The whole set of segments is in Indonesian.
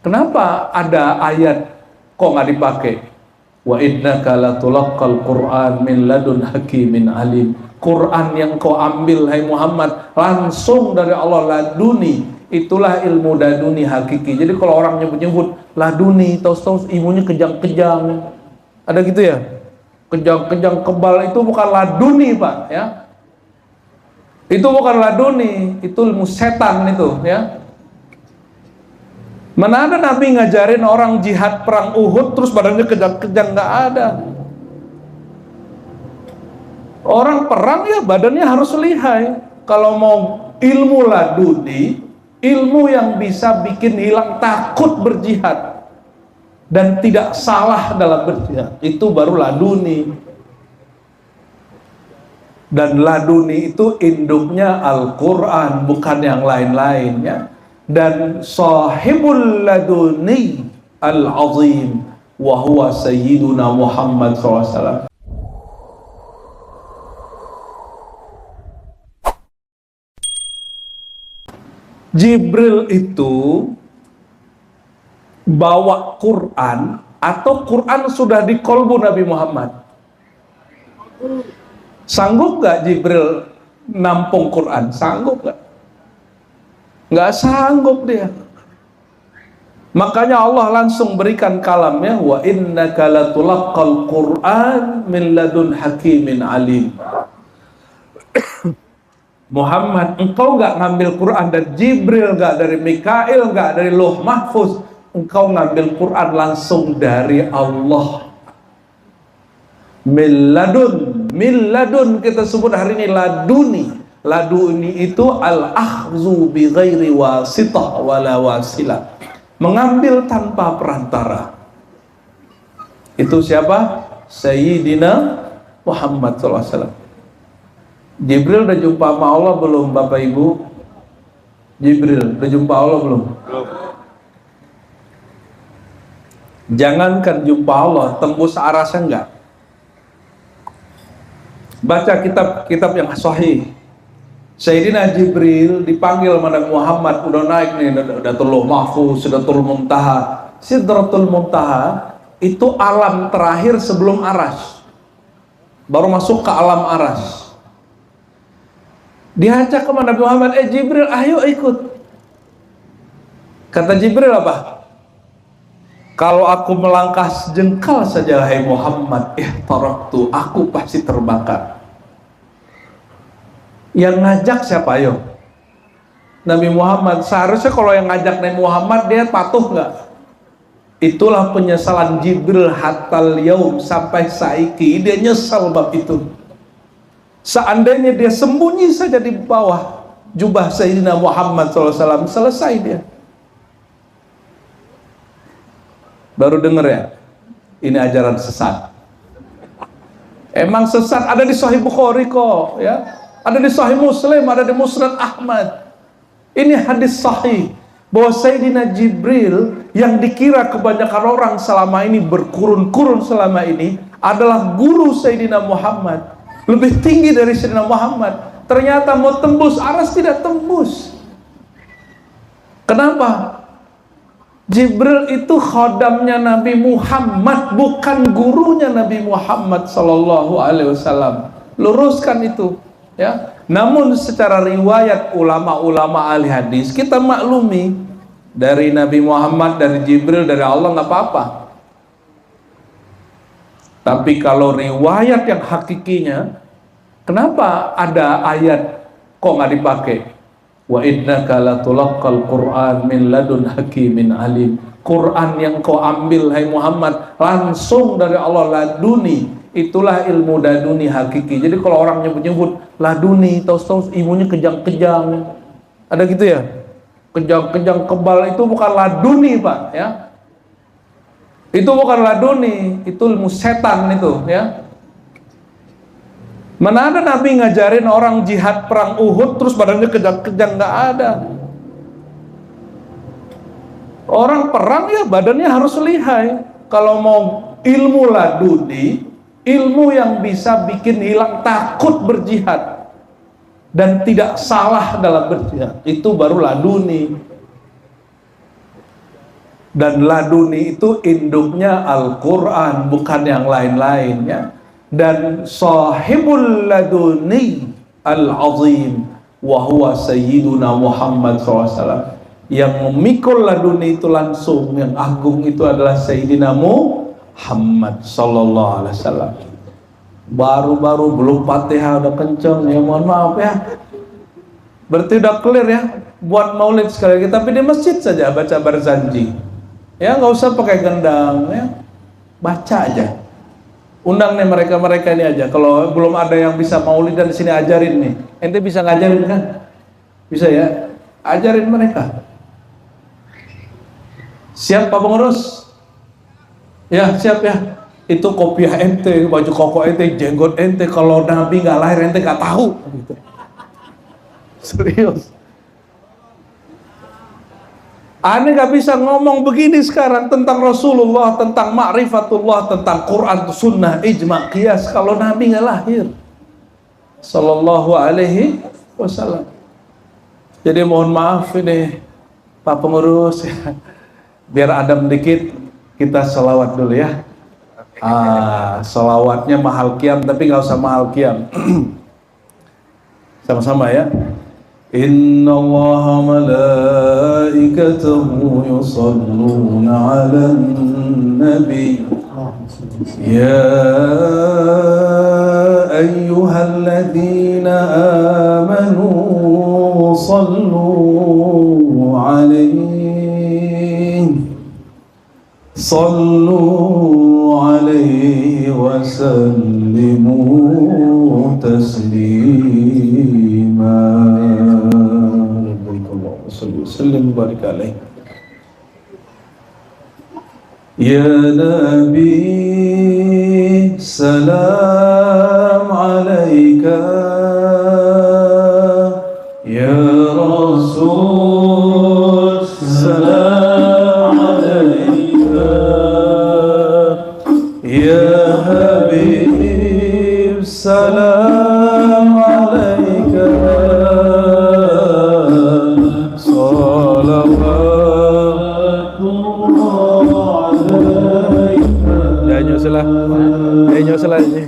Kenapa ada ayat kok nggak dipakai? Wa innaka latulaqqal Qur'an min ladun hakimin alim. Quran yang kau ambil hai Muhammad langsung dari Allah, laduni. Itulah ilmu laduni hakiki. Jadi kalau orang nyebut-nyebut laduni, tahu-tahu ilmunya kejang-kejang. Ada gitu ya? Kejang-kejang kebal, itu bukan laduni, Pak, ya. Itu bukan laduni, itu ilmu setan itu, ya. Mana ada Nabi ngajarin orang jihad perang Uhud terus badannya kejang-kejang? Nggak ada. Orang perang ya badannya harus lihai. Kalau mau ilmu laduni, ilmu yang bisa bikin hilang takut berjihad dan tidak salah dalam berjihad, itu baru laduni. Dan laduni itu induknya Al-Quran, bukan yang lain-lainnya. Dan sahibul laduni al-azim wa huwa sayyiduna Muhammad SAW. Jibril itu bawa Quran atau Quran sudah di kolbu Nabi Muhammad? Sanggup gak Jibril nampung Quran? Sanggup gak? Nggak sanggup dia. Makanya Allah langsung berikan kalamnya, wa innaka latulaqqal Qur'an min ladun hakimin alim. Muhammad, engkau nggak ngambil Quran dari Jibril, nggak dari Mikail, nggak dari Lauh Mahfuz, engkau ngambil Quran langsung dari Allah. Min ladun kita sebut hari ini laduni. Laduni itu al-akhzu bi ghairi wasitah wala wasilah, mengambil tanpa perantara. Itu siapa? Sayyidina Muhammad SAW. Jibril udah jumpa sama Allah belum, Bapak Ibu? Jibril udah jumpa Allah belum? Jangankan jumpa Allah, tembus arasnya enggak. Baca kitab-kitab yang sahih. Sayyidina Jibril dipanggil sama Muhammad, udah naik nih, udah Lauh Mahfuz, sudah Muntaha. Sidratul Muntaha itu alam terakhir sebelum aras, baru masuk ke alam aras. Diajak ke Nabi Muhammad, Jibril, ayo ikut. Kata Jibril apa? Kalau aku melangkah sejengkal saja, hai Muhammad, ihtaraktu, aku pasti terbakar. Yang ngajak siapa? Ayo, Nabi Muhammad. Seharusnya kalau yang ngajak Nabi Muhammad, dia patuh nggak? Itulah penyesalan Jibril hatal yaum, sampai saiki dia nyesal bab itu. Seandainya dia sembunyi saja di bawah jubah Sayyidina Muhammad SAW, selesai dia. Baru denger ya, ini ajaran sesat. Emang sesat ada di Sahih Bukhari kok, ya. Ada di Sahih Muslim, ada di Musnad Ahmad. Ini hadis sahih bahwa Sayyidina Jibril yang dikira kebanyakan orang selama ini, berkurun-kurun selama ini, adalah guru Sayyidina Muhammad, lebih tinggi dari Sayyidina Muhammad. Ternyata mau tembus aras, tidak tembus. Kenapa? Jibril itu khodamnya Nabi Muhammad, bukan gurunya Nabi Muhammad Sallallahu Alaihi Wasallam. Luruskan itu, ya. Namun secara riwayat ulama-ulama ahli hadis, kita maklumi dari Nabi Muhammad, dari Jibril, dari Allah, nggak apa-apa. Tapi kalau riwayat yang hakikinya, kenapa ada ayat kok nggak dipakai? Wa innaka latulaqqal Qur'an min ladun hakimin alim. Quran yang kau ambil hai Muhammad langsung dari Allah, laduni. Itulah ilmu laduni hakiki. Jadi kalau orang nyebut-nyebut laduni, tahu-tahu ilmunya kejang-kejang. Ada gitu ya? Kejang-kejang kebal, itu bukan laduni, Pak, ya. Itu bukan laduni, itu ilmu setan itu, ya. Mana ada Nabi ngajarin orang jihad perang Uhud terus badannya kejang-kejang? Nggak ada. Orang perang ya badannya harus lihai. Kalau mau ilmu laduni, ilmu yang bisa bikin hilang takut berjihad dan tidak salah dalam berjihad, itu baru laduni. Dan laduni itu induknya Al-Quran, bukan yang lain-lainnya. Dan sahibul laduni al-azim wahuwa sayyiduna Muhammad SAW. Yang memikul laduni itu langsung, yang agung itu adalah Sayyidina Muhammad Sallallahu Alaihi Wasallam. Baru-baru belum Fatihah udah kenceng, ya mohon maaf ya. Berarti udah clear ya, buat maulid sekali lagi, tapi di masjid saja baca Barzanji. Ya nggak usah pakai gendang, ya baca aja. Undang nih mereka ini aja. Kalau belum ada yang bisa maulid dan di sini ajarin nih. Ente bisa ngajarin kan? Bisa ya? Ajarin mereka. Siap Pak Pengurus? Ya siap ya. Itu kopiah ente, baju koko ente, jenggot ente. Kalau Nabi nggak lahir ente nggak tahu. Gitu. Serius. Aneh nggak bisa ngomong begini sekarang tentang Rasulullah, tentang ma'rifatullah, tentang Quran, sunnah, ijma, qiyas kalau Nabi nggak lahir Sallallahu Alaihi Wasallam. Jadi mohon maaf ini Pak Pengurus ya. Biar adem dikit kita selawat dulu ya. Selawatnya mahal qiyam tapi nggak usah mahal qiyam. Sama-sama ya. Inna Allah malaikatahu yusalluna ala nabi ya ayyuhalladzina amanu sallu alaihi wa sallimu taslima. Sallim barik alaih. Ya Nabi salam alaika, ya Rasul salam alaika, ya Habib salam alaika. Nyusul aja.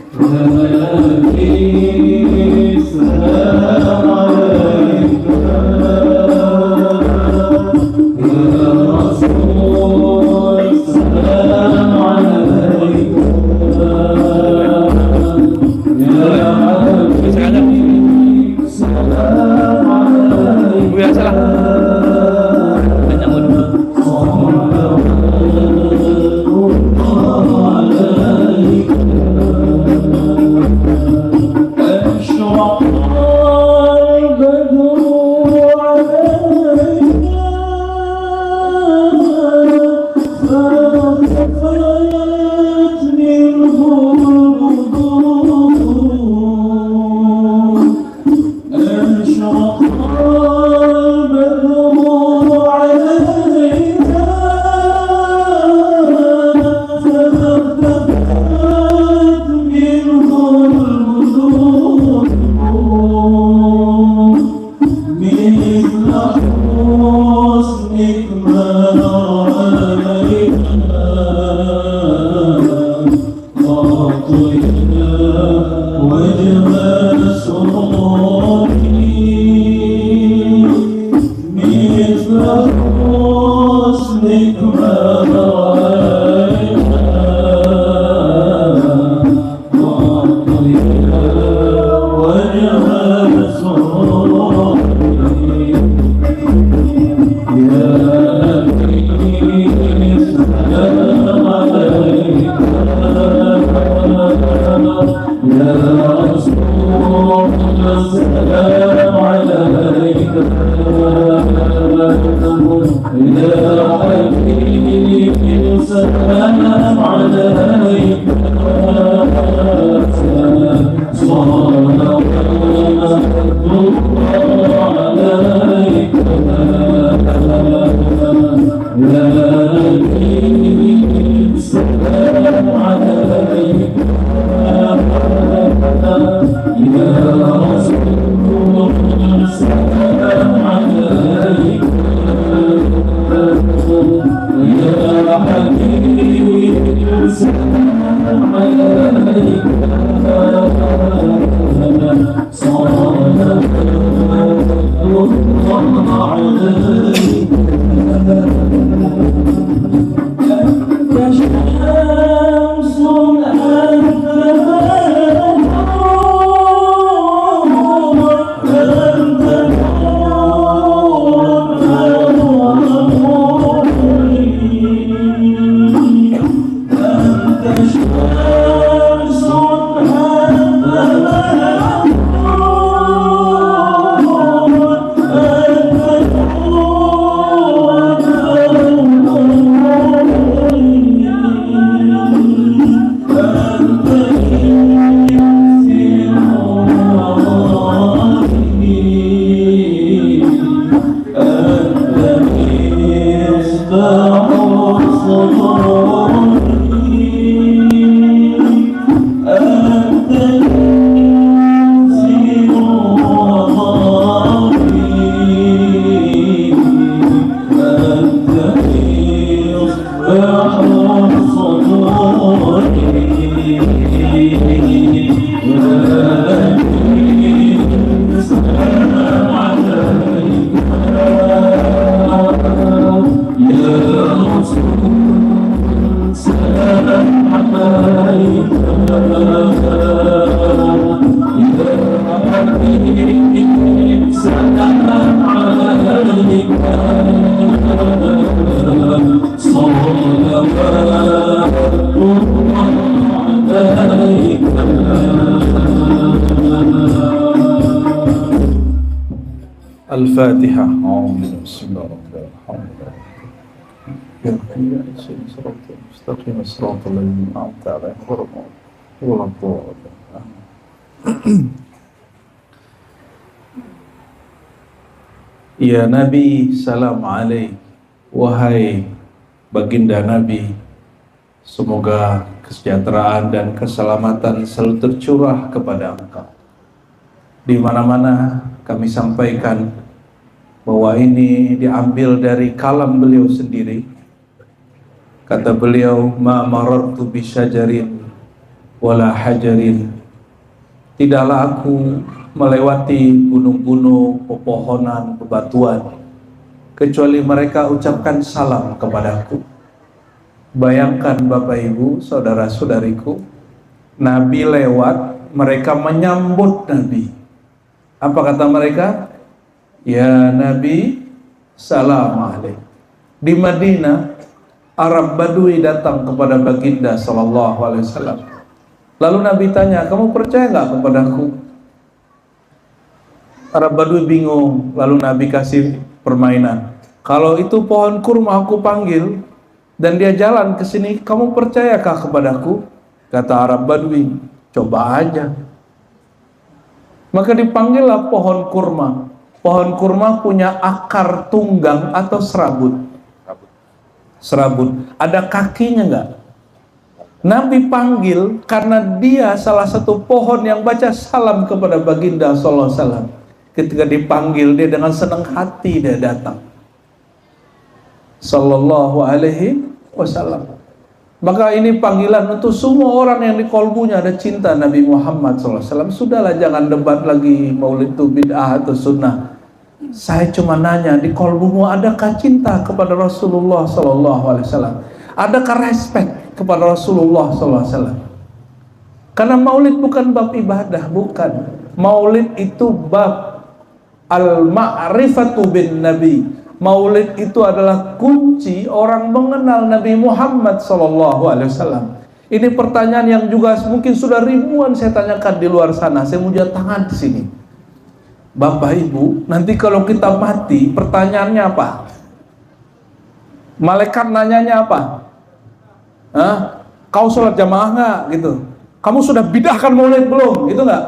Ya Al-Fatihah. Ya Nabi, salam alaik. Wahai baginda Nabi, semoga kesejahteraan dan keselamatan selalu tercurah kepada engkau. Di mana-mana kami sampaikan bahwa ini diambil dari kalam beliau sendiri. Kata beliau, ma marartu bi syajarin wala hajarin. Tidaklah aku melewati gunung-gunung, pepohonan, bebatuan, kecuali mereka ucapkan salam kepadaku. Bayangkan Bapak Ibu, saudara-saudariku, Nabi lewat, mereka menyambut Nabi. Apa kata mereka? Ya Nabi, salam alaik. Di Madinah, Arab Badui datang kepada baginda sallallahu alaihi wasallam. Lalu Nabi tanya, kamu percaya nggak kepadaku? Arab Badui bingung. Lalu Nabi kasih permainan. Kalau itu pohon kurma aku panggil dan dia jalan ke sini, kamu percayakah kepadaku? Kata Arab Badui, coba aja. Maka dipanggillah pohon kurma. Pohon kurma punya akar tunggang atau serabut. Serabut. Ada kakinya enggak? Nabi panggil karena dia salah satu pohon yang baca salam kepada baginda sallallahu alaihi wasallam. Ketika dipanggil, dia dengan senang hati dia datang. Sallallahu alaihi wasallam. Maka ini panggilan untuk semua orang yang di kolbunya ada cinta Nabi Muhammad SAW. Sudahlah, jangan debat lagi maulid itu bid'ah atau sunnah. Saya cuma nanya, di kolbumu adakah cinta kepada Rasulullah SAW? Adakah respect kepada Rasulullah SAW? Karena maulid bukan bab ibadah, bukan. Maulid itu bab al-ma'rifatu bin Nabi. Maulid itu adalah kunci orang mengenal Nabi Muhammad SAW. Ini pertanyaan yang juga mungkin sudah ribuan saya tanyakan di luar sana. Saya mau jatuh tangan di sini. Bapak Ibu, nanti kalau kita mati, pertanyaannya apa? Malaikat nanyanya apa? Hah? Kau sholat jamaah nggak? Gitu. Kamu sudah bid'ahkan maulid belum? Gitu nggak?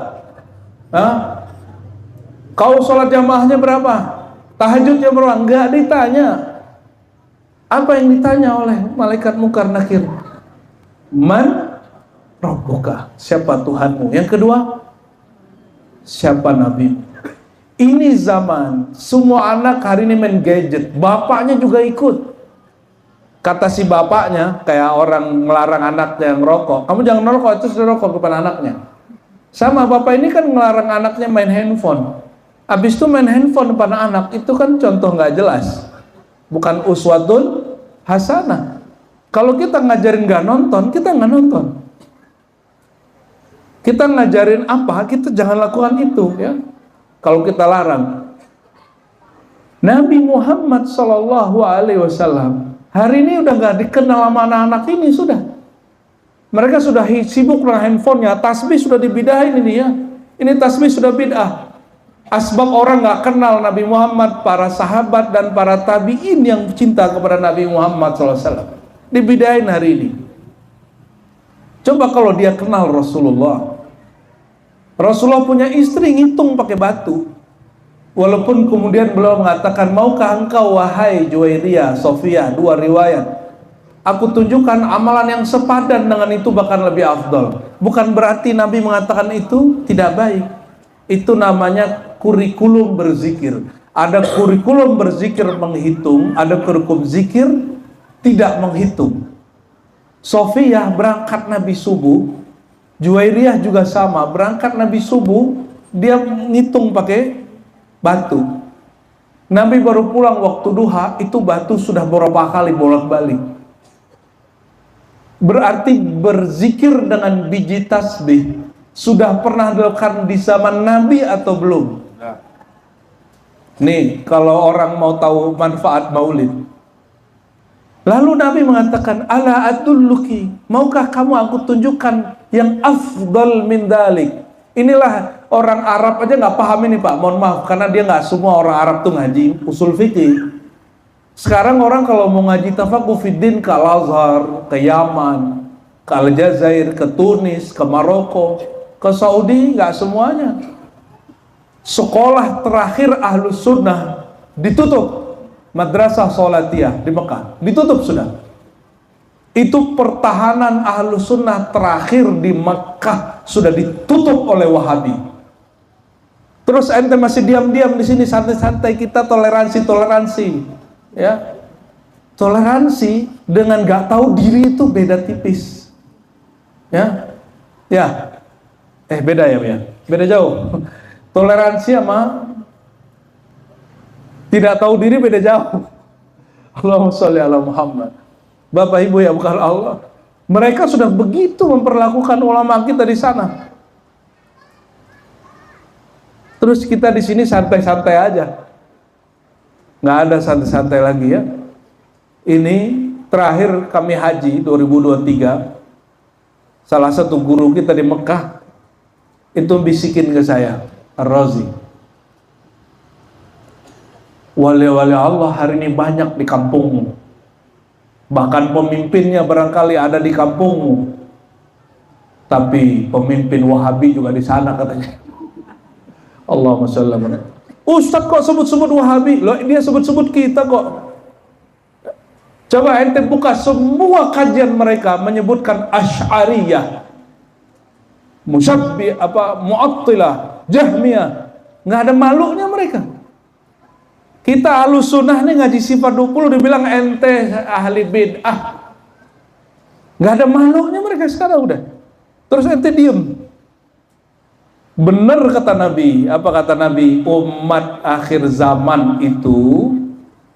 Hah? Kau sholat jamaahnya berapa? Tahajudnya berapa? Enggak ditanya. Apa yang ditanya oleh malaikat Munkar Nakir? Man Rabbuka? Siapa Tuhanmu? Yang kedua, siapa Nabi? Ini zaman semua anak hari ini main gadget. Bapaknya juga ikut. Kata si bapaknya, kayak orang melarang anaknya yang rokok. Kamu jangan merokok, itu sudah rokok kepada anaknya. Sama bapak ini kan melarang anaknya main handphone. Habis itu main handphone depan anak, itu kan contoh nggak jelas, bukan uswatun hasanah. Kalau kita ngajarin nggak nonton, kita nggak nonton. Kita ngajarin apa, kita jangan lakukan itu, ya. Kalau kita larang. Nabi Muhammad Sallallahu Alaihi Wasallam hari ini udah nggak dikenal sama anak-anak ini, sudah. Mereka sudah sibuk dengan handphonenya, tasbih sudah dibidahin ini, ya. Ini tasbih sudah bid'ah. Asbab orang nggak kenal Nabi Muhammad, para sahabat dan para tabi'in yang cinta kepada Nabi Muhammad SAW. Dibidain hari ini. Coba kalau dia kenal Rasulullah. Rasulullah punya istri, ngitung pakai batu. Walaupun kemudian beliau mengatakan, maukah engkau wahai Juwairiyah, Sofia, dua riwayat. aku tunjukkan amalan yang sepadan dengan itu bahkan lebih afdal. Bukan berarti Nabi mengatakan itu tidak baik. Itu namanya kurikulum berzikir. Ada kurikulum berzikir menghitung, ada kurikulum zikir tidak menghitung. Sofiyah berangkat Nabi subuh, Juwairiyah juga sama, berangkat Nabi subuh, dia ngitung pakai batu. Nabi baru pulang waktu duha, itu batu sudah berapa kali bolak-balik. Berarti berzikir dengan biji tasbih sudah pernah dilakukan di zaman Nabi atau belum? Nih, kalau orang mau tahu manfaat maulid. Lalu Nabi mengatakan, ala adulluki, maukah kamu aku tunjukkan yang afdal min dalik? Inilah orang Arab aja nggak paham ini Pak, mohon maaf, karena dia nggak semua orang Arab tuh ngaji usul fikih. Sekarang orang kalau mau ngaji tafaqquh fiddin ke Al-Azhar, ke Yaman, ke Aljazair, ke Tunis, ke Maroko, ke Saudi, nggak semuanya. Sekolah terakhir Ahlus Sunnah ditutup. Madrasah Sholatiyah di Mekah ditutup sudah. Itu pertahanan Ahlus Sunnah terakhir di Mekah sudah ditutup oleh Wahabi. Terus ente masih diam-diam di sini santai-santai, kita toleransi, ya. Toleransi dengan gak tahu diri itu beda tipis, ya, ya. Beda ya, beda jauh. Toleransi sama tidak tahu diri beda jauh. Allahumma sholli ala Muhammad. Bapak Ibu ya bukan Allah. Mereka sudah begitu memperlakukan ulama kita di sana. Terus kita di sini santai-santai aja. Nggak ada santai-santai lagi ya. Ini terakhir kami haji 2023. Salah satu guru kita di Mekah itu bisikin ke saya, Ar-Razi, wali-wali Allah hari ini banyak di kampungmu, bahkan pemimpinnya barangkali ada di kampungmu, tapi pemimpin Wahabi juga di sana katanya. Allahumma sholli ala Muhammad. Ustaz kok sebut-sebut Wahabi? Loh, dia sebut-sebut kita kok. Coba ente buka semua kajian mereka menyebutkan Asy'ariyah, Musyabbi, Mu'attilah, Jahmiyah. Nggak ada malunya mereka. Kita Ahlus Sunnah nih ngaji sifat 20 dibilang ente ahli bid'ah. Nggak ada malunya mereka sekarang udah. Terus ente diem. Bener kata Nabi, apa kata Nabi? Umat akhir zaman itu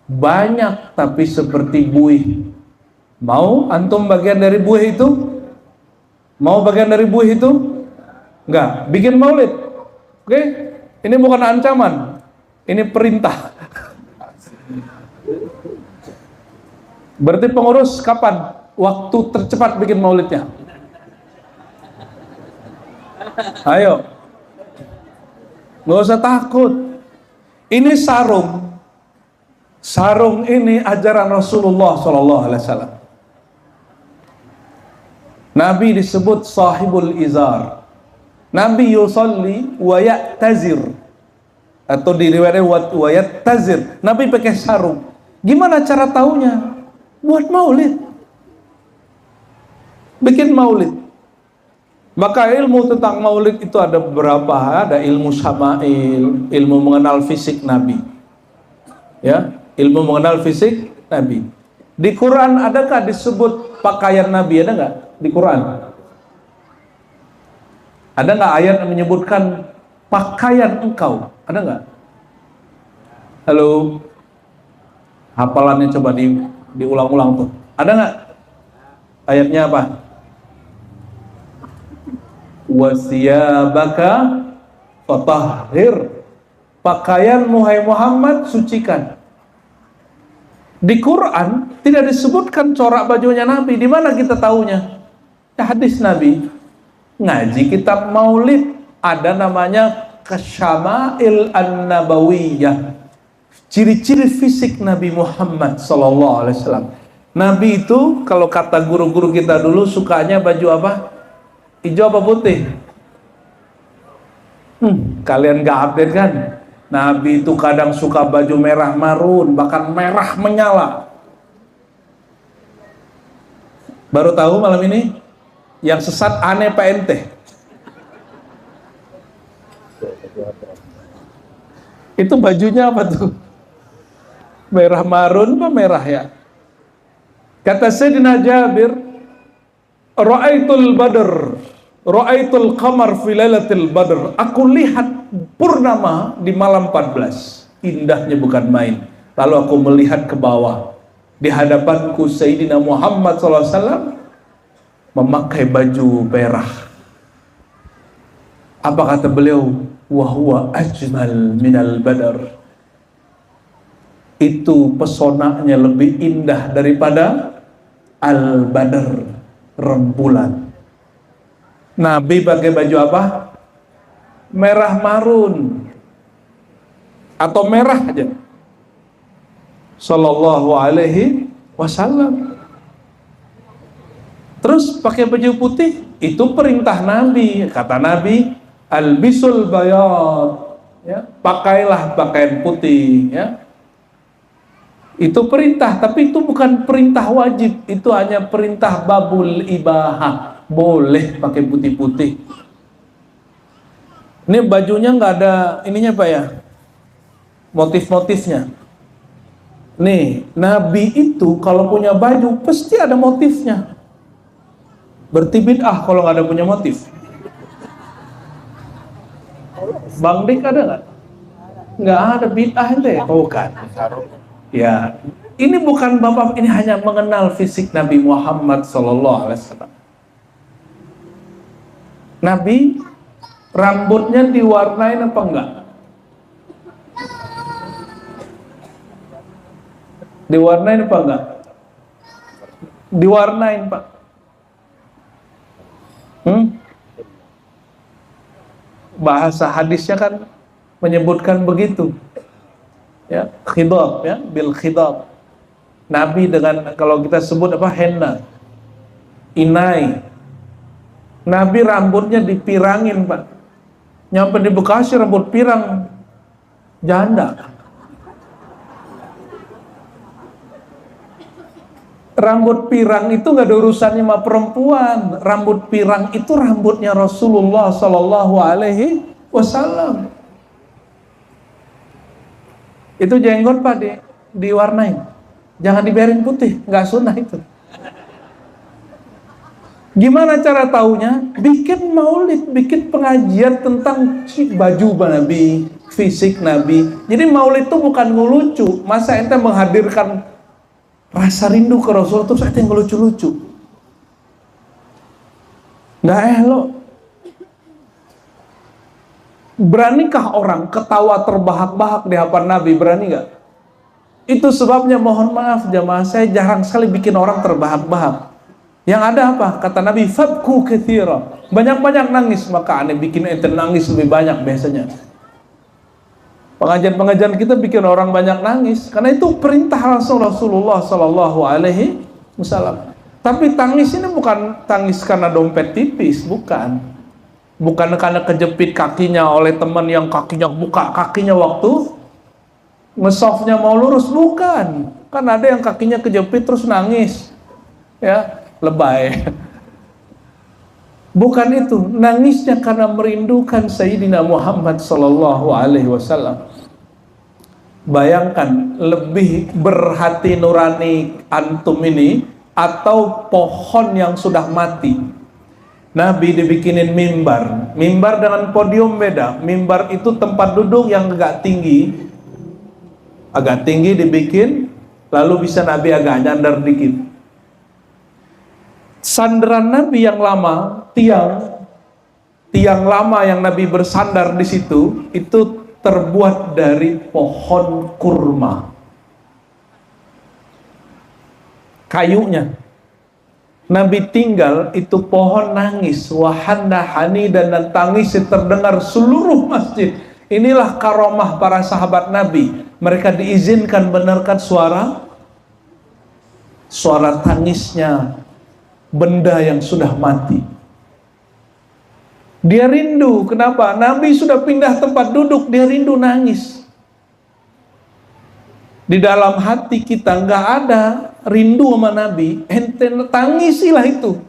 banyak tapi seperti buih. Mau antum bagian dari buih itu? Mau bagian dari buih itu? Enggak, bikin maulid. Oke? Ini bukan ancaman. Ini perintah. Berarti pengurus kapan waktu tercepat bikin maulidnya? Ayo, nggak usah takut. Ini sarung. Sarung ini ajaran Rasulullah SAW. Nabi disebut sahibul izar. Nabi yusalli wa ya'tazir, atau diriwayatkan wa yattazir. Nabi pakai sarung. Gimana cara taunya? Buat maulid. Bikin maulid. Maka ilmu tentang maulid itu ada beberapa. Ada ilmu syama'il, ilmu mengenal fisik Nabi. Ya, ilmu mengenal fisik Nabi. Di Quran adakah disebut pakaian Nabi? Ada nggak di Quran? Ada nggak ayat yang menyebutkan pakaian engkau? Ada nggak? Halo, hafalannya coba diulang-ulang tuh. Ada nggak? Ayatnya apa? Wasiyabaka fatahhir. Pakaian hai Muhammad sucikan. Di Quran tidak disebutkan corak bajunya Nabi. Di mana kita tahunya? Hadis Nabi. Ngaji kitab Maulid ada namanya Kasyama'il An-Nabawiyah. Ciri-ciri fisik Nabi Muhammad sallallahu alaihi wasallam. Nabi itu kalau kata guru-guru kita dulu sukanya baju apa? Hijau apa putih? Kalian gak update kan? Nabi itu kadang suka baju merah marun, bahkan merah menyala. Baru tahu malam ini? Yang sesat aneh Pak ente. Itu bajunya apa tuh? Merah marun apa merah ya? Kata Sayyidina Jabir, Ra'aitul Badr, Ra'aitul Qamar fi lailatul Badr. Aku lihat purnama di malam 14. Indahnya bukan main. Lalu aku melihat ke bawah. Di hadapanku Sayyidina Muhammad SAW memakai baju merah. Apa kata beliau? Wa huwa ajmal minal badar. Itu pesonanya lebih indah daripada al-badar, rembulan. Nabi pakai baju apa? Merah marun atau merah aja. Sallallahu alaihi wasallam. Terus pakai baju putih, itu perintah Nabi. Kata Nabi, albisul bayad, ya, pakailah pakaian putih, ya. Itu perintah, tapi itu bukan perintah wajib, itu hanya perintah babul ibahah. Boleh pakai putih-putih. Ini bajunya nggak ada ininya Pak ya, motif-motifnya. Nih, Nabi itu kalau punya baju pasti ada motifnya. Berarti bid'ah kalau nggak ada punya motif. Bang Dik ada nggak? Nggak ada bid'ah ente? Bukan. Ya, ini bukan bapak, ini hanya mengenal fisik Nabi Muhammad SAW. Nabi rambutnya diwarnain apa enggak? Diwarnain apa enggak? Diwarnain Pak. Bahasa hadisnya kan menyebutkan begitu. Ya, khidab, ya, bil khidab. Nabi dengan, kalau kita sebut apa, henna, inai. Nabi rambutnya dipirangin Pak. Nyampe di Bekasi rambut pirang janda. Rambut pirang itu nggak ada urusannya sama perempuan. Rambut pirang itu rambutnya Rasulullah Sallallahu Alaihi Wasallam. Itu jenggot Pak diwarnain. Jangan dibiarin putih, nggak sunnah itu. Gimana cara taunya? Bikin maulid, bikin pengajian tentang baju Nabi, fisik Nabi. Jadi maulid itu bukan ngelucu. Masa ente menghadirkan rasa rindu ke Rasul terus ente ngelucu-lucu? Nggak elok. Beranikah orang ketawa terbahak-bahak di hadapan Nabi? Berani nggak? Itu sebabnya mohon maaf jamaah, saya jarang sekali bikin orang terbahak-bahak. Yang ada apa? Kata Nabi, fabku katsira. Banyak-banyak nangis, maka aneh bikin ente nangis lebih banyak biasanya. Pengajian-pengajian kita bikin orang banyak nangis karena itu perintah Rasulullah Sallallahu Alaihi Wasallam. Tapi tangis ini bukan tangis karena dompet tipis, bukan. Bukan karena kejepit kakinya oleh teman yang kakinya buka kakinya waktu ngesoftnya mau lurus, bukan. Kan ada yang kakinya kejepit terus nangis, ya, lebay. Bukan itu, nangisnya karena merindukan Sayyidina Muhammad Sallallahu Alaihi Wasallam. Bayangkan, lebih berhati nurani antum ini atau pohon yang sudah mati. Nabi dibikinin mimbar. Mimbar dengan podium beda. Mimbar itu tempat duduk yang agak tinggi. Agak tinggi dibikin, lalu bisa Nabi agak nyandar dikit. Sandaran Nabi yang lama, tiang lama yang Nabi bersandar di situ, itu terbuat dari pohon kurma. Kayunya. Nabi tinggal, itu pohon nangis, wahanda hani, dan tangis terdengar seluruh masjid. Inilah karomah para sahabat Nabi. Mereka diizinkan benarkan suara tangisnya benda yang sudah mati. Dia rindu, kenapa? Nabi sudah pindah tempat duduk, dia rindu nangis. di dalam hati kita nggak ada rindu sama Nabi, ente tangisilah itu.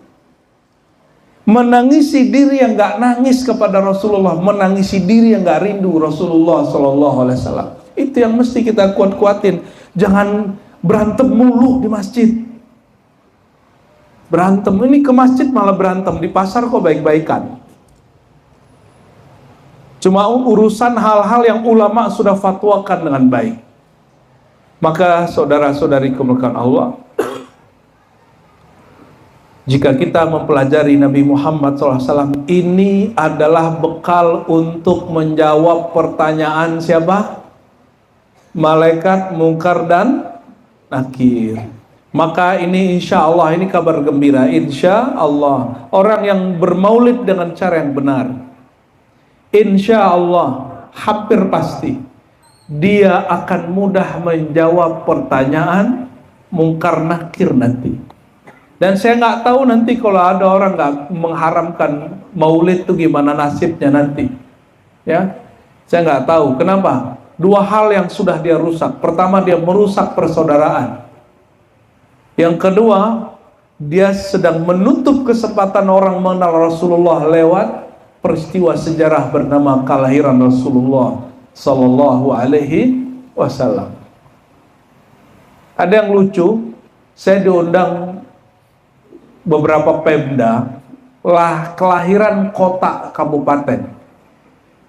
Menangisi diri yang nggak nangis kepada Rasulullah, menangisi diri yang nggak rindu Rasulullah Sallallahu Alaihi Wasallam. Itu yang mesti kita kuat-kuatin. Jangan berantem mulu di masjid. Berantem ini ke masjid malah berantem, di pasar kok baik-baikan. Cuma urusan hal-hal yang ulama sudah fatwakan dengan baik. Maka saudara-saudari kemuliaan Allah, jika kita mempelajari Nabi Muhammad SAW, ini adalah bekal untuk menjawab pertanyaan siapa? Malaikat Munkar dan Nakir. Maka ini insya Allah, ini kabar gembira. Insya Allah, orang yang bermaulid dengan cara yang benar, insya Allah, hampir pasti dia akan mudah menjawab pertanyaan Munkar Nakir nanti. Dan saya nggak tahu nanti kalau ada orang nggak mengharamkan maulid itu gimana nasibnya nanti, ya. Saya nggak tahu. Kenapa? Dua hal yang sudah dia rusak. Pertama, dia merusak persaudaraan. Yang kedua, dia sedang menutup kesempatan orang mengenal Rasulullah lewat peristiwa sejarah bernama kelahiran Rasulullah Sallallahu Alaihi Wasallam. Ada yang lucu, saya diundang beberapa Pemda lah kelahiran kota kabupaten,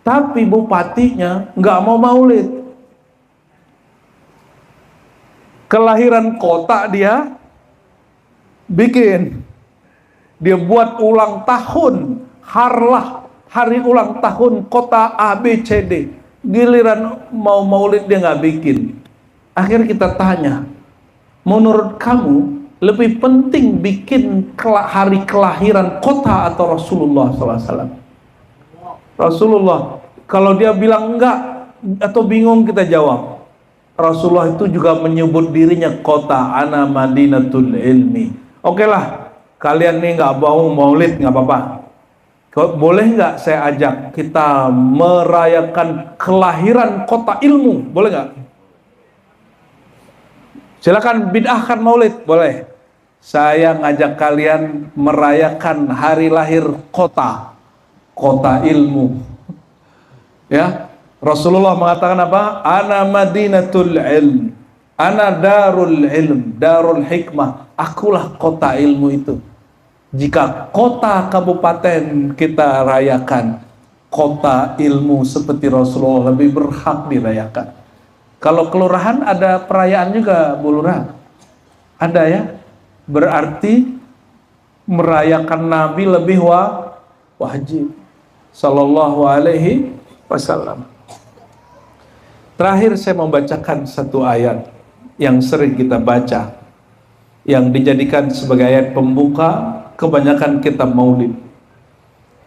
tapi bupatinya nggak mau maulid. Kelahiran kota dia bikin, dia buat ulang tahun, hari ulang tahun kota ABCD. Giliran mau maulid dia nggak bikin. Akhirnya kita tanya, menurut kamu lebih penting bikin hari kelahiran kota atau Rasulullah SAW? Rasulullah, kalau dia bilang enggak atau bingung, kita jawab, Rasulullah itu juga menyebut dirinya kota, ana madinatul ilmi. Oke lah, kalian nih nggak mau maulid, nggak apa-apa. Boleh nggak saya ajak kita merayakan kelahiran kota ilmu? Boleh nggak? Silakan bid'ahkan maulid, boleh. Saya ngajak kalian merayakan hari lahir kota ilmu. Ya, Rasulullah mengatakan apa? Ana madinatul ilm, ana darul ilm, darul hikmah. Akulah kota ilmu itu. Jika kota kabupaten kita rayakan, kota ilmu seperti Rasulullah lebih berhak dirayakan. Kalau kelurahan ada perayaan juga, Bu Lurah? Ada ya? Berarti merayakan Nabi lebih wajib. Sallallahu Alaihi Wasallam. Terakhir saya membacakan satu ayat yang sering kita baca, yang dijadikan sebagai ayat pembuka kebanyakan kitab maulid.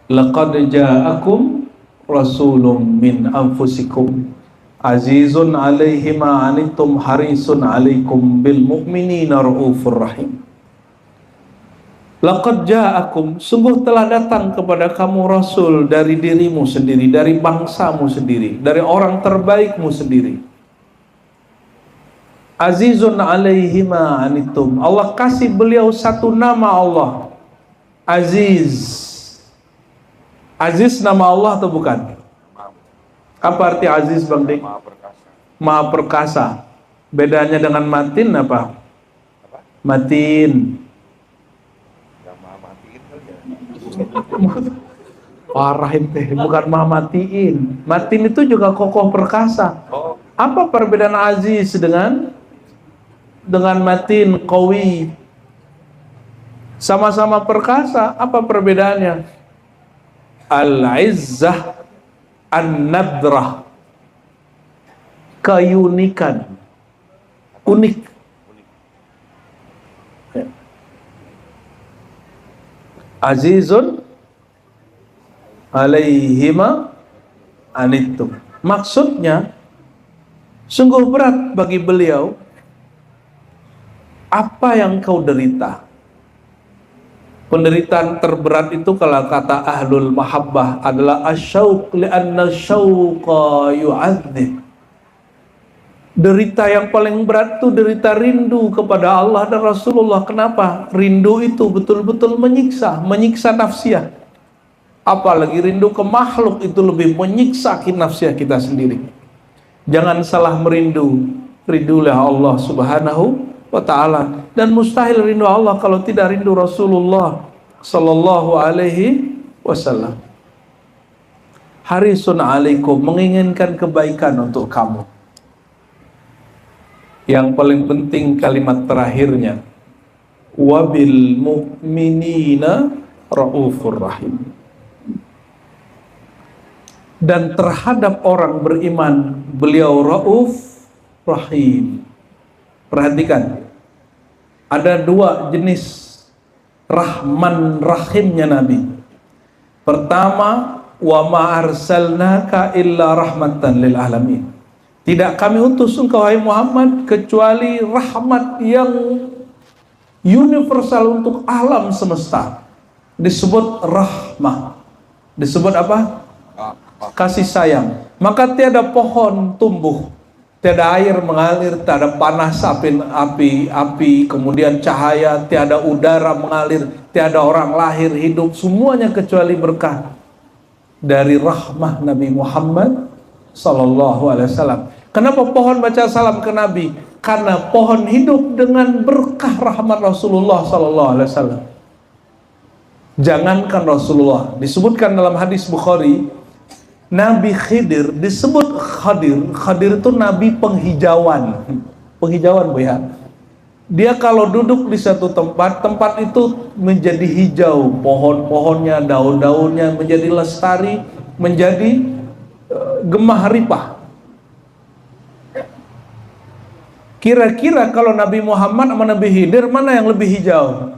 Laqad ja'akum rasulun min anfusikum azizun alaihi ma anittum harisun alaikum bil mu'minina raufur rahim. Laqad ja'akum, sungguh telah datang kepada kamu rasul dari dirimu sendiri, dari bangsamu sendiri, dari orang terbaikmu sendiri. Azizun alaihi ma anittum, Allah kasih beliau satu nama Allah, Aziz. Aziz nama Allah atau bukan? Apa arti Aziz, Bang Dik? Maha perkasa. Bedanya dengan Matin apa? Matin. Parah ente, bukan Maha matiin. Matin itu juga kokoh perkasa. Apa perbedaan Aziz dengan Matin, Qawi? Sama-sama perkasa, apa perbedaannya? Al-izzah, an-nadrah, keunikan, unik. Azizun alaihima anittum. Maksudnya sungguh berat bagi beliau apa yang kau derita. Penderitaan terberat itu kalau kata ahlul mahabbah adalah asyauq, li'anna syauqa yu'adzib. Derita yang paling berat itu derita rindu kepada Allah dan Rasulullah. Kenapa? Rindu itu betul-betul menyiksa nafsiah. Apalagi rindu ke makhluk itu lebih menyiksa nafsiah kita sendiri. Jangan salah merindu. Rindulah Allah subhanahu wa ta'ala. Dan mustahil rindu Allah kalau tidak rindu Rasulullah sallallahu alaihi wasallam. Harisun alaikum, menginginkan kebaikan untuk kamu. Yang paling penting kalimat terakhirnya, wabil mu'minina raufur rahim. Dan terhadap orang beriman beliau rauf rahim. Perhatikan, ada dua jenis rahman rahimnya Nabi. Pertama, wa ma arsalnaka illa rahmatan lil alamin. Tidak kami utus engkau wahai Muhammad kecuali rahmat yang universal untuk alam semesta. Disebut rahmah. Disebut apa? Kasih sayang. Maka tiada pohon tumbuh, tiada air mengalir, tiada panas api, kemudian cahaya, tiada udara mengalir, tiada orang lahir hidup, semuanya kecuali berkah dari rahmah Nabi Muhammad sallallahu alaihi wasallam. Kenapa pohon baca salam ke Nabi? Karena pohon hidup dengan berkah rahmat Rasulullah sallallahu alaihi wasallam. Jangankan Rasulullah, disebutkan dalam hadis Bukhari, Nabi Khidir disebut Khadir. Khadir itu nabi penghijauan. Penghijauan, Bu ya. Dia kalau duduk di satu tempat, tempat itu menjadi hijau, pohon-pohonnya, daun-daunnya menjadi lestari, menjadi gemah ripah. Kira-kira kalau Nabi Muhammad sama Nabi Khidir, mana yang lebih hijau?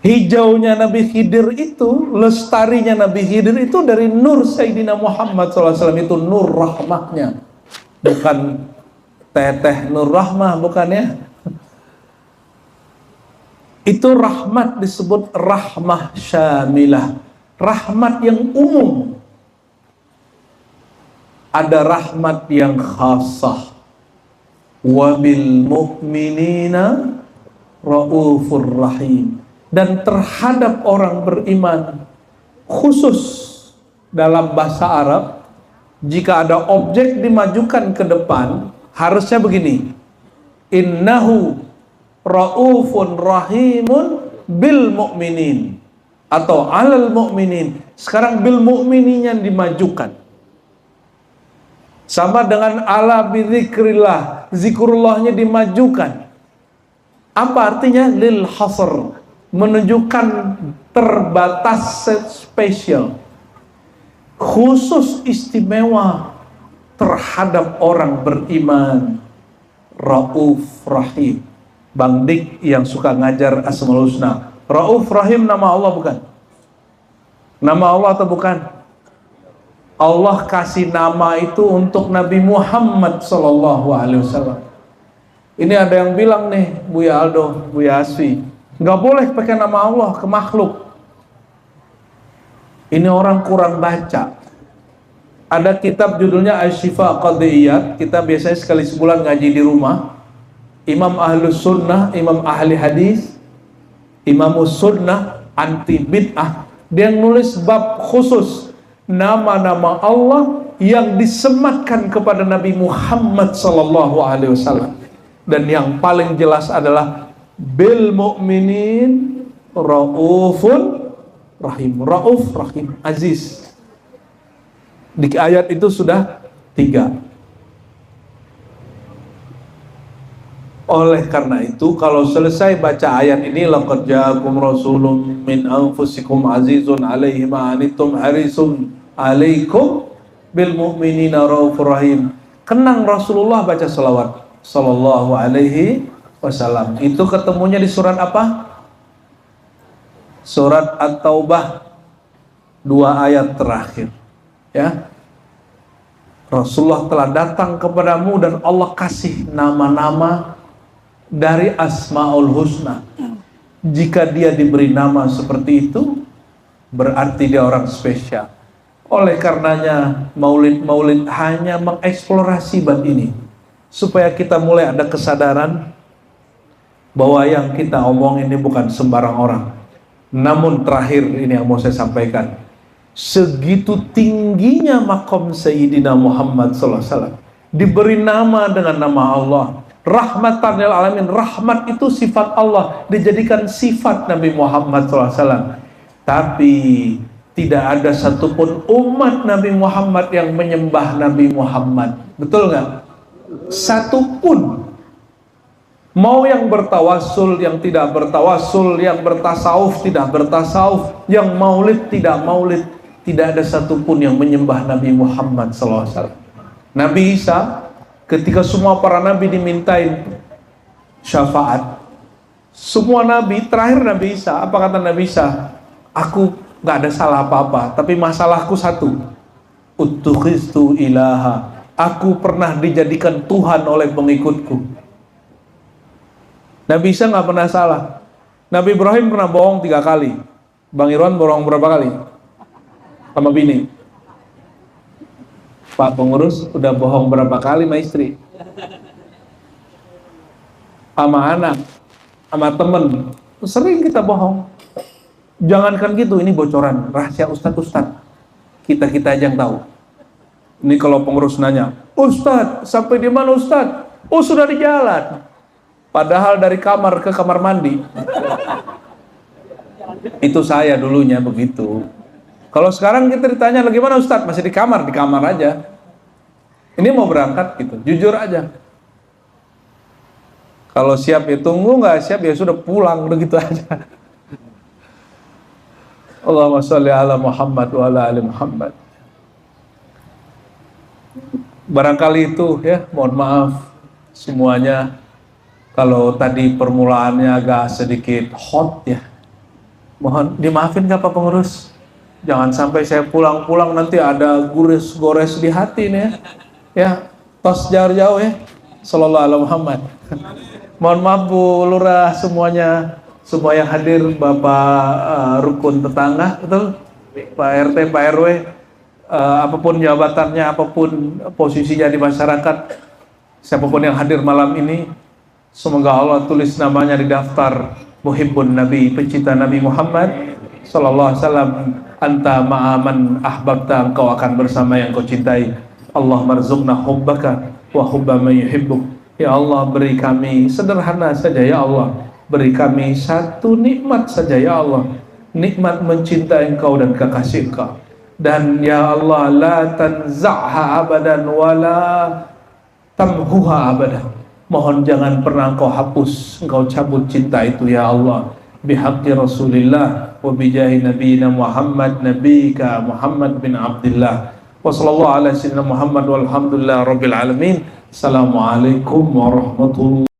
Hijaunya Nabi Khidir itu, lestarinya Nabi Khidir itu dari nur Sayyidina Muhammad SAW, itu nur rahmahnya. Bukan teteh nur rahmah, bukan ya. Itu rahmat disebut rahmah syamilah. Rahmat yang umum. Ada rahmat yang khasah. Wabil mu'minina raufur rahim. Dan terhadap orang beriman, khusus dalam bahasa Arab, jika ada objek dimajukan ke depan, harusnya begini, innahu raufun rahimun bil mu'minin, atau alal mu'minin. Sekarang bil mu'minin yang dimajukan, sama dengan ala bidzikrillah, zikrullahnya dimajukan. Apa artinya? Lil hasr, menunjukkan terbatas, spesial, khusus, istimewa terhadap orang beriman. Rauf Rahim. Bang Dik yang suka ngajar Asmaul Husna, Rauf Rahim nama Allah bukan? Nama Allah atau bukan? Allah kasih nama itu untuk Nabi Muhammad sallallahu alaihi wasallam. Ini ada yang bilang nih, Buya Aldo, Buya Asfi, nggak boleh pakai nama Allah ke makhluk. Ini orang kurang baca. Ada kitab judulnya Asy-Syifa Qadhiyat. Kita biasanya sekali sebulan ngaji di rumah. Imam Ahlus Sunnah, Imam Ahli Hadis, Imamus Sunnah, anti bid'ah. Dia nulis bab khusus nama-nama Allah yang disematkan kepada Nabi Muhammad sallallahu alaihi wasallam. Dan yang paling jelas adalah bil mu'minin raufun rahim. Rauf rahim, aziz. Di ayat itu sudah 3. Oleh karena itu, kalau selesai baca ayat ini, laqad ja'akum rasulun min anfusikum azizun 'alaihi ma anittum harisun 'alaikum bil mu'minina raufur rahim. Kenang Rasulullah baca selawat sallallahu alaihi wasallam. Itu ketemunya di surat apa? Surat At-Taubah, 2 ayat terakhir. Ya, Rasulullah telah datang kepadamu dan Allah kasih nama-nama dari Asmaul Husna. Jika dia diberi nama seperti itu, berarti dia orang spesial. Oleh karenanya maulid-maulid hanya mengeksplorasi bab ini, supaya kita mulai ada kesadaran bahwa yang kita omong ini bukan sembarang orang. Namun terakhir ini yang mau saya sampaikan, segitu tingginya makom Sayyidina Muhammad SAW, diberi nama dengan nama Allah, rahmatan lil alamin. Rahmat itu sifat Allah, dijadikan sifat Nabi Muhammad SAW. Tapi tidak ada satupun umat Nabi Muhammad yang menyembah Nabi Muhammad. Betul nggak? Satupun. Mau yang bertawasul, yang tidak bertawasul, yang bertasawuf, tidak bertasawuf, yang maulid, tidak maulid, tidak ada satupun yang menyembah Nabi Muhammad SAW. Nabi Isa, ketika semua para nabi dimintain syafaat, semua nabi, terakhir Nabi Isa, apa kata Nabi Isa? Aku gak ada salah apa-apa, tapi masalahku satu, uttukhistu ilaha, aku pernah dijadikan Tuhan oleh pengikutku. Nabi Isa gak pernah salah. Nabi Ibrahim pernah bohong 3 kali. Bang Irwan bohong berapa kali? Sama bini. Pak pengurus udah bohong berapa kali sama istri? Sama anak, sama temen, sering kita bohong. Jangankan gitu, ini bocoran rahasia ustadz. Kita aja yang tahu. Ini kalau pengurus nanya, Ustadz, sampai di mana Ustadz? Oh, sudah di jalan. Padahal dari kamar ke kamar mandi. Itu saya dulunya begitu. Kalau sekarang kita ditanya, lagi mana Ustadz? Masih di kamar aja. Ini mau berangkat gitu, jujur aja. Kalau siap ya tunggu, nggak siap ya sudah pulang, begitu aja. Allahumma sholli ala Muhammad wa ala ali Muhammad. Barangkali itu ya, mohon maaf semuanya kalau tadi permulaannya agak sedikit hot ya. Mohon dimaafin nggak Pak Pengurus? Jangan sampai saya pulang-pulang nanti ada gores-gores di hati nih ya. Ya, tos jauh-jauh ya. Sallallahu alaihi Muhammad. Mohon maaf Bu Lurah semuanya, semua yang hadir, Bapak rukun tetangga, betul? Pak RT, Pak RW, apapun jabatannya, apapun posisinya di masyarakat, siapapun yang hadir malam ini, semoga Allah tulis namanya di daftar Muhibbun Nabi, pecinta Nabi Muhammad sallallahu alaihi wasallam. Anta ma'aman ahbabta, engkau akan bersama yang kau cintai. Allah marzuqna hubbaka wa hubba man yuhibbuk. Ya Allah, beri kami sederhana saja ya Allah, beri kami satu nikmat saja ya Allah, nikmat mencintai engkau dan kekasih engkau. Dan ya Allah, la tanza'ha abadan wa la tamhuha abadan. Mohon jangan pernah engkau hapus, engkau cabut cinta itu ya Allah. Bihaqqi Rasulillah wa bijahi nabiyina Muhammad nabiyika Muhammad bin Abdullah. Wa sallallahu ala sayyidina Muhammad walhamdulillah rabbil alamin. Assalamualaikum warahmatullahi